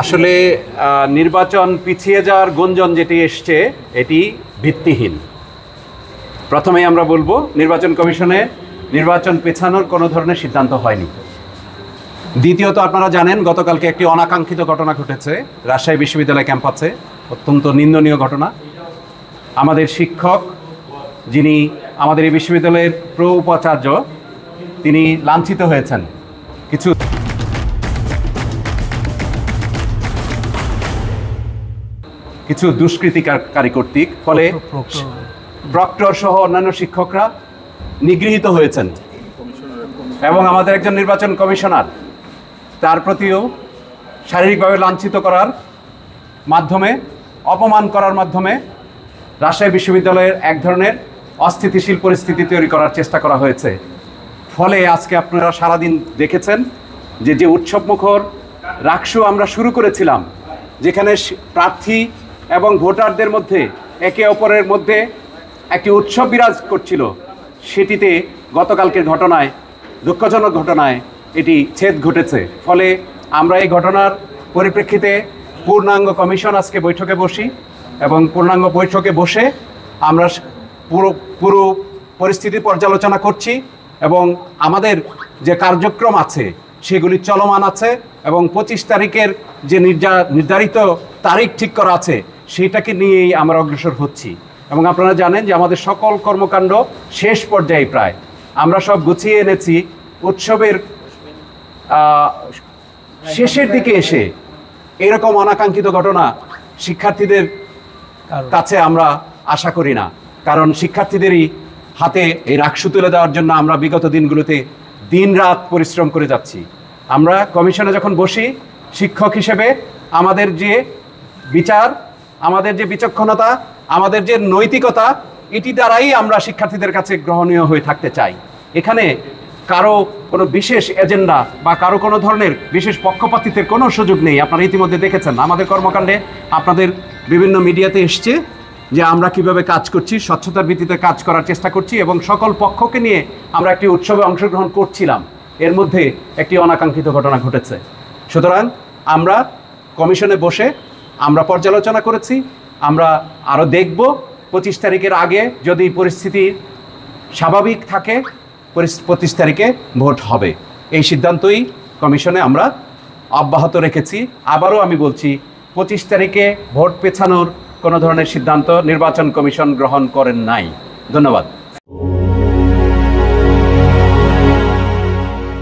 আসলে নির্বাচন পিছিয়ে যাওয়ার গুঞ্জন যেটি এসছে এটি ভিত্তিহীন। প্রথমেই আমরা বলবো নির্বাচন কমিশনে নির্বাচন পেছানোর কোনো ধরনের সিদ্ধান্ত হয়নি। দ্বিতীয়ত আপনারা জানেন গতকালকে একটি অনাকাঙ্ক্ষিত ঘটনা ঘটেছে রাজশাহী বিশ্ববিদ্যালয় ক্যাম্পাসে, অত্যন্ত নিন্দনীয় ঘটনা। আমাদের শিক্ষক যিনি আমাদের এই বিশ্ববিদ্যালয়ের প্র উপাচার্য তিনি লাঞ্ছিত হয়েছেন কিছু দুষ্কৃতিকারী কর্তৃক, ফলে প্রক্টর সহ অন্যান্য শিক্ষকরা নিগৃহীত হয়েছেন এবং আমাদের একজন নির্বাচন কমিশনার তার প্রতিও শারীরিকভাবে লাঞ্ছিত করার মাধ্যমে, অপমান করার মাধ্যমে রাজশাহী বিশ্ববিদ্যালয়ের এক ধরনের অস্থিতিশীল পরিস্থিতি তৈরি করার চেষ্টা করা হয়েছে। ফলে আজকে আপনারা সারাদিন দেখেছেন যে উৎসবমুখর রাকসু আমরা শুরু করেছিলাম, যেখানে প্রার্থী এবং ভোটারদের মধ্যে একে অপরের মধ্যে একটি উৎসব বিরাজ করছিল, সেটিতে গতকালকের ঘটনায়, দুঃখজনক ঘটনায় এটি ছেদ ঘটেছে। ফলে আমরা এই ঘটনার পরিপ্রেক্ষিতে পূর্ণাঙ্গ কমিশন আজকে বৈঠকে বসি এবং পূর্ণাঙ্গ বৈঠকে বসে আমরা পুরো পরিস্থিতি পর্যালোচনা করছি এবং আমাদের যে কার্যক্রম আছে সেগুলি চলমান আছে এবং 25 তারিখের যে নির্ধারিত তারিখ ঠিক করা আছে সেটাকে নিয়েই আমরা অগ্রসর হচ্ছি। এবং আপনারা জানেন যে আমাদের সকল কর্মকাণ্ড শেষ পর্যায়ে প্রায় আমরা সব গুছিয়ে এনেছি। উৎসবের শেষের দিকে এসে এরকম অনাকাঙ্ক্ষিত ঘটনা শিক্ষার্থীদের কাছে আমরা আশা করি না, কারণ শিক্ষার্থীদেরই হাতে এই রাকসু তুলে দেওয়ার জন্য আমরা বিগত দিনগুলোতে দিনরাত পরিশ্রম করে যাচ্ছি। আমরা কমিশনে যখন বসি শিক্ষক হিসেবে আমাদের যে বিচার, আমাদের যে বিচক্ষণতা, আমাদের যে নৈতিকতা, এটি দ্বারাই আমরা শিক্ষার্থীদের কাছে গ্রহণীয় হয়ে থাকতে চাই। এখানে কারো কোনো বিশেষ এজেন্ডা বা কারো কোনো ধরনের বিশেষ পক্ষপাতিত্বের কোনো সুযোগ নেই। আপনারা ইতিমধ্যে দেখেছেন আমাদের কর্মকাণ্ডে, আপনাদের বিভিন্ন মিডিয়াতে এসছে যে আমরা কিভাবে কাজ করছি, স্বচ্ছতার ভিত্তিতে কাজ করার চেষ্টা করছি এবং সকল পক্ষকে নিয়ে আমরা একটি উৎসবে অংশগ্রহণ করছিলাম। এর মধ্যে একটি অনাকাঙ্ক্ষিত ঘটনা ঘটেছে। সুতরাং আমরা কমিশনে বসে আমরা পর্যালোচনা করেছি, আমরা আরও দেখব 25 তারিখের আগে যদি পরিস্থিতি স্বাভাবিক থাকে 25 তারিখে ভোট হবে, এই সিদ্ধান্তই কমিশনে আমরা অব্যাহত রেখেছি। আবারও আমি বলছি 25 তারিখে ভোট পেছানোর কোনো ধরনের সিদ্ধান্ত নির্বাচন কমিশন গ্রহণ করেন নাই। ধন্যবাদ।